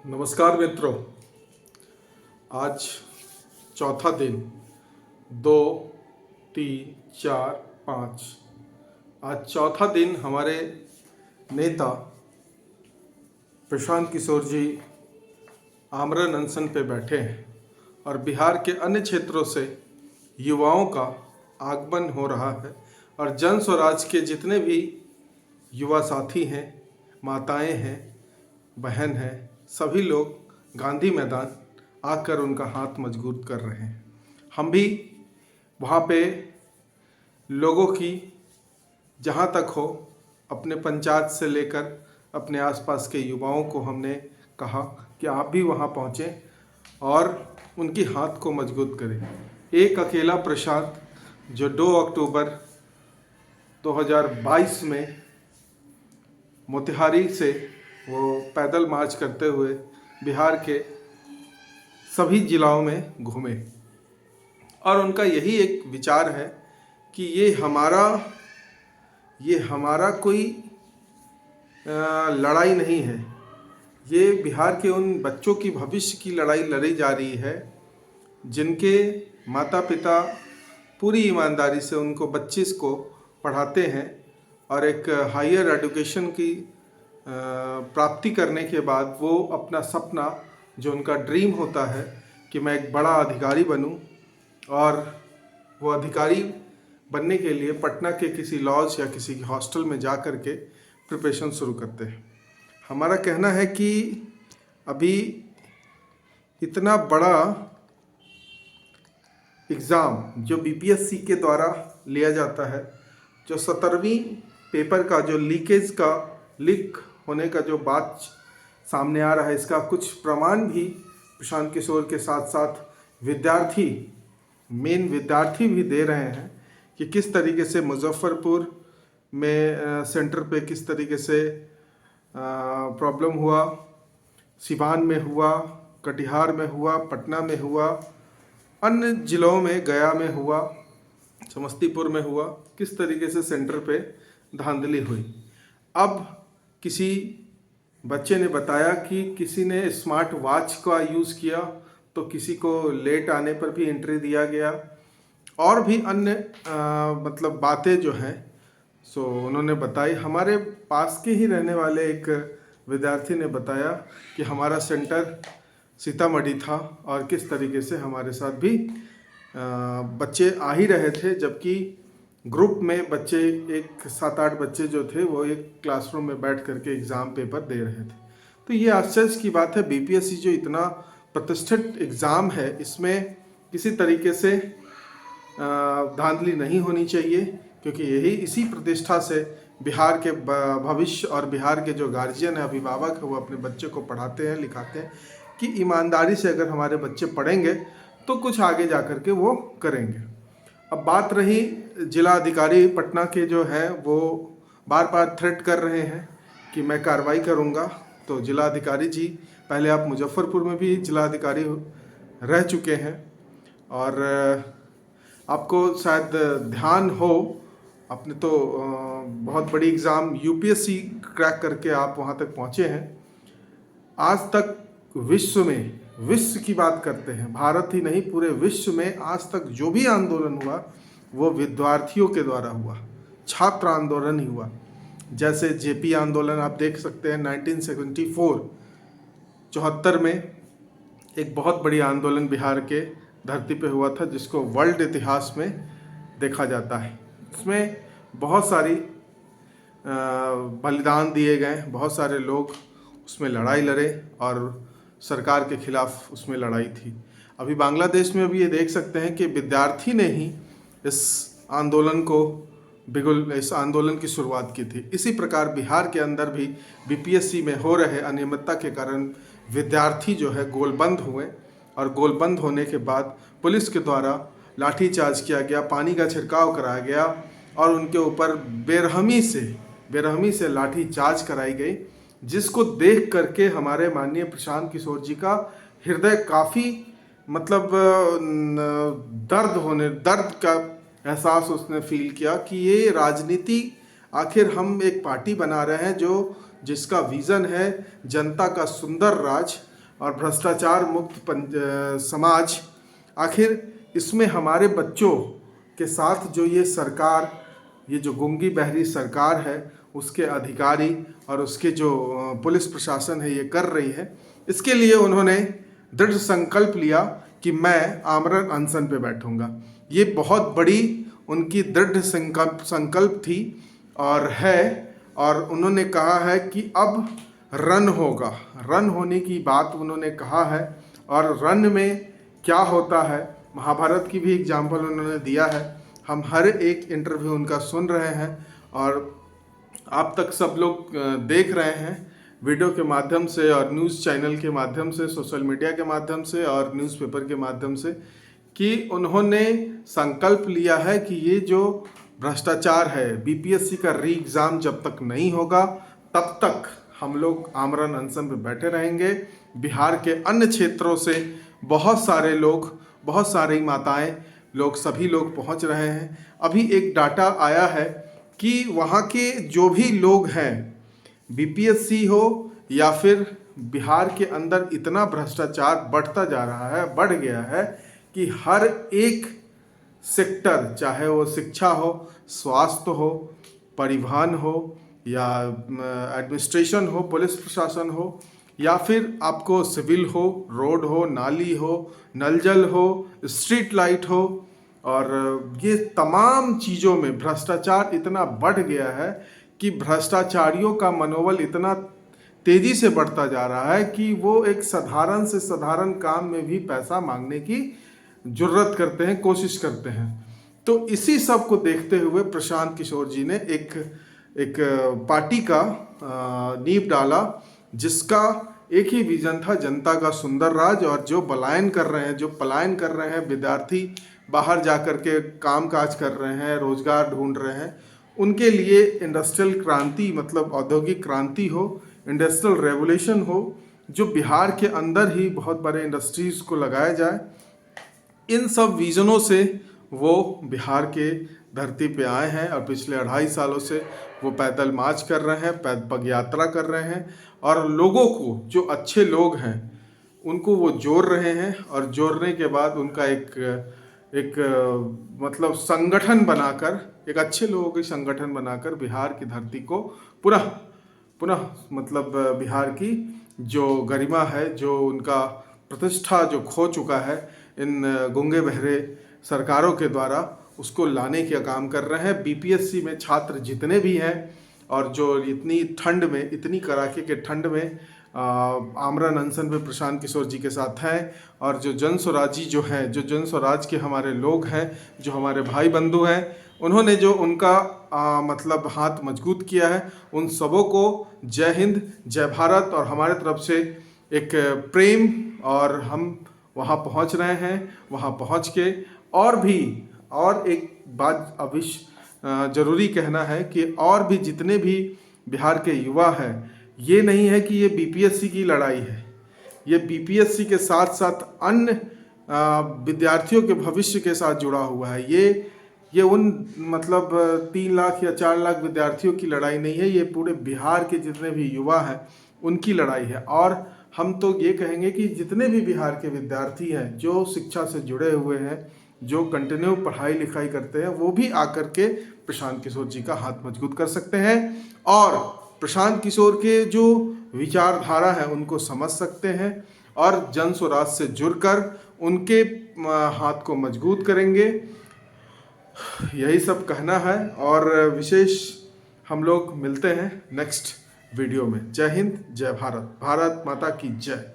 नमस्कार मित्रों। आज चौथा दिन 2, 3, 4, 5। आज चौथा दिन हमारे नेता प्रशांत किशोर जी आमरण अनशन पे बैठे हैं और बिहार के अन्य क्षेत्रों से युवाओं का आगमन हो रहा है और जन स्वराज के जितने भी युवा साथी हैं, माताएं हैं, बहन हैं, सभी लोग गांधी मैदान आकर उनका हाथ मजबूत कर रहे हैं। हम भी वहाँ पे लोगों की जहाँ तक हो अपने पंचायत से लेकर अपने आसपास के युवाओं को हमने कहा कि आप भी वहाँ पहुँचें और उनकी हाथ को मजबूत करें। एक अकेला प्रशांत जो 2 अक्टूबर 2022 में मोतिहारी से वो पैदल मार्च करते हुए बिहार के सभी जिलों में घूमे और उनका यही एक विचार है कि ये हमारा कोई लड़ाई नहीं है, ये बिहार के उन बच्चों की भविष्य की लड़ाई लड़ी जा रही है जिनके माता पिता पूरी ईमानदारी से उनको बच्चे को पढ़ाते हैं और एक हायर एजुकेशन की प्राप्ति करने के बाद वो अपना सपना जो उनका ड्रीम होता है कि मैं एक बड़ा अधिकारी बनूं, और वो अधिकारी बनने के लिए पटना के किसी लॉज या किसी हॉस्टल में जा कर के प्रिपरेशन शुरू करते हैं। हमारा कहना है कि अभी इतना बड़ा एग्ज़ाम जो बीपीएससी के द्वारा लिया जाता है, जो 17वीं पेपर का जो लीक होने का जो बात सामने आ रहा है, इसका कुछ प्रमाण भी प्रशांत किशोर के साथ साथ मेन विद्यार्थी भी दे रहे हैं कि किस तरीके से मुजफ्फरपुर में सेंटर पे किस तरीके से प्रॉब्लम हुआ, सिवान में हुआ, कटिहार में हुआ, पटना में हुआ, अन्य जिलों में, गया में हुआ, समस्तीपुर में हुआ, किस तरीके से सेंटर पे धांधली हुई। अब किसी बच्चे ने बताया कि किसी ने स्मार्ट वॉच का यूज़ किया तो किसी को लेट आने पर भी एंट्री दिया गया, और भी अन्य मतलब बातें जो हैं सो उन्होंने बताई। हमारे पास के ही रहने वाले एक विद्यार्थी ने बताया कि हमारा सेंटर सीतामढ़ी था और किस तरीके से हमारे साथ भी बच्चे आ ही रहे थे, जबकि ग्रुप में बच्चे एक 7-8 बच्चे जो थे वो एक क्लासरूम में बैठ करके एग्ज़ाम पेपर दे रहे थे। तो ये आश्चर्य की बात है, बीपीएससी जो इतना प्रतिष्ठित एग्ज़ाम है, इसमें किसी तरीके से धांधली नहीं होनी चाहिए, क्योंकि इसी प्रतिष्ठा से बिहार के भविष्य और बिहार के जो गार्जियन है, अभिभावक है, वो अपने बच्चे को पढ़ाते हैं, लिखाते हैं कि ईमानदारी से अगर हमारे बच्चे पढ़ेंगे तो कुछ आगे जा कर के वो करेंगे। अब बात रही जिला अधिकारी पटना के जो हैं, वो बार बार थ्रेट कर रहे हैं कि मैं कार्रवाई करूंगा। तो जिला अधिकारी जी, पहले आप मुजफ्फरपुर में भी जिला अधिकारी रह चुके हैं और आपको शायद ध्यान हो, आपने तो बहुत बड़ी एग्ज़ाम यूपीएससी क्रैक करके आप वहां तक पहुंचे हैं। आज तक विश्व की बात करते हैं, भारत ही नहीं पूरे विश्व में आज तक जो भी आंदोलन हुआ वो विद्यार्थियों के द्वारा हुआ, छात्र आंदोलन ही हुआ। जैसे जेपी आंदोलन आप देख सकते हैं 1974 में एक बहुत बड़ी आंदोलन बिहार के धरती पे हुआ था, जिसको वर्ल्ड इतिहास में देखा जाता है। इसमें बहुत सारी बलिदान दिए गए, बहुत सारे लोग उसमें लड़ाई लड़े और सरकार के खिलाफ उसमें लड़ाई थी। अभी बांग्लादेश में भी ये देख सकते हैं कि विद्यार्थी ने ही इस आंदोलन की शुरुआत की थी। इसी प्रकार बिहार के अंदर भी बीपीएससी में हो रहे अनियमितता के कारण विद्यार्थी जो है गोलबंद हुए, और गोलबंद होने के बाद पुलिस के द्वारा लाठीचार्ज किया गया, पानी का छिड़काव कराया गया और उनके ऊपर बेरहमी से लाठीचार्ज कराई गई, जिसको देख करके हमारे माननीय प्रशांत किशोर जी का हृदय काफ़ी मतलब दर्द का एहसास उसने फील किया कि ये राजनीति, आखिर हम एक पार्टी बना रहे हैं जिसका विज़न है जनता का सुंदर राज, और भ्रष्टाचार मुक्त समाज, आखिर इसमें हमारे बच्चों के साथ जो ये सरकार, ये जो गूंगी बहरी सरकार है, उसके अधिकारी और उसके जो पुलिस प्रशासन है ये कर रही है, इसके लिए उन्होंने दृढ़ संकल्प लिया कि मैं आमरण अनशन पे बैठूंगा। ये बहुत बड़ी उनकी दृढ़ संकल्प थी और है, और उन्होंने कहा है कि अब रन होगा। रन होने की बात उन्होंने कहा है, और रन में क्या होता है, महाभारत की भी एग्जाम्पल उन्होंने दिया है। हम हर एक इंटरव्यू उनका सुन रहे हैं और आप तक सब लोग देख रहे हैं वीडियो के माध्यम से और न्यूज़ चैनल के माध्यम से, सोशल मीडिया के माध्यम से और न्यूज़पेपर के माध्यम से, कि उन्होंने संकल्प लिया है कि ये जो भ्रष्टाचार है, बीपीएससी का री एग्ज़ाम जब तक नहीं होगा तब तक हम लोग आमरण अनशन पे बैठे रहेंगे। बिहार के अन्य क्षेत्रों से बहुत सारे लोग, बहुत सारी माताएं लोग, सभी लोग पहुंच रहे हैं। अभी एक डाटा आया है कि वहाँ के जो भी लोग हैं, बीपीएससी हो या फिर बिहार के अंदर इतना भ्रष्टाचार बढ़ता जा रहा है, बढ़ गया है कि हर एक सेक्टर, चाहे वो शिक्षा हो, स्वास्थ्य हो, परिवहन हो या एडमिनिस्ट्रेशन हो, पुलिस प्रशासन हो, या फिर आपको सिविल हो, रोड हो, नाली हो, नल जल हो, स्ट्रीट लाइट हो, और ये तमाम चीज़ों में भ्रष्टाचार इतना बढ़ गया है कि भ्रष्टाचारियों का मनोबल इतना तेज़ी से बढ़ता जा रहा है कि वो एक साधारण से साधारण काम में भी पैसा मांगने की जुर्रत करते हैं, कोशिश करते हैं। तो इसी सब को देखते हुए प्रशांत किशोर जी ने एक पार्टी का नींव डाला, जिसका एक ही विजन था, जनता का सुंदर राज। और जो पलायन कर रहे हैं विद्यार्थी, बाहर जाकर के काम काज कर रहे हैं, रोजगार ढूंढ रहे हैं, उनके लिए इंडस्ट्रियल क्रांति, मतलब औद्योगिक क्रांति हो, इंडस्ट्रियल रेवोल्यूशन हो, जो बिहार के अंदर ही बहुत बड़े इंडस्ट्रीज को लगाया जाए। इन सब विजनों से वो बिहार के धरती पे आए हैं और पिछले 2.5 सालों से वो पैदल मार्च कर रहे हैं, पग यात्रा कर रहे हैं, और लोगों को, जो अच्छे लोग हैं उनको वो जोड़ रहे हैं। और जोड़ने के बाद उनका एक मतलब संगठन बनाकर, एक अच्छे लोगों के संगठन बनाकर बिहार की धरती को पुनः मतलब बिहार की जो गरिमा है, जो उनका प्रतिष्ठा जो खो चुका है इन गूंगे बहरे सरकारों के द्वारा, उसको लाने का काम कर रहे हैं। बीपीएससी में छात्र जितने भी हैं और जो इतनी ठंड में, इतनी कड़ाके के ठंड में आमरण अनशन में प्रशांत किशोर जी के साथ हैं, और जो जन स्वराजी जो हैं, जो जन स्वराज के हमारे लोग हैं, जो हमारे भाई बंधु हैं, उन्होंने जो उनका मतलब हाथ मजबूत किया है, उन सबों को जय हिंद, जय भारत। और हमारे तरफ से एक प्रेम, और हम वहाँ पहुँच रहे हैं, वहाँ पहुँच के और एक बात अवश्य ज़रूरी कहना है कि और भी जितने भी बिहार के युवा हैं, ये नहीं है कि ये बीपीएससी की लड़ाई है, ये बीपीएससी के साथ साथ अन्य विद्यार्थियों के भविष्य के साथ जुड़ा हुआ है। ये उन मतलब 3 लाख या 4 लाख विद्यार्थियों की लड़ाई नहीं है, ये पूरे बिहार के जितने भी युवा हैं उनकी लड़ाई है। और हम तो ये कहेंगे कि जितने भी बिहार के विद्यार्थी हैं जो शिक्षा से जुड़े हुए हैं, जो कंटिन्यू पढ़ाई लिखाई करते हैं, वो भी आकर के प्रशांत किशोर जी का हाथ मजबूत कर सकते हैं और प्रशांत किशोर के जो विचारधारा है उनको समझ सकते हैं और जन स्वराज से जुड़कर उनके हाथ को मजबूत करेंगे। यही सब कहना है और विशेष हम लोग मिलते हैं नेक्स्ट वीडियो में। जय हिंद, जय भारत, भारत माता की जय।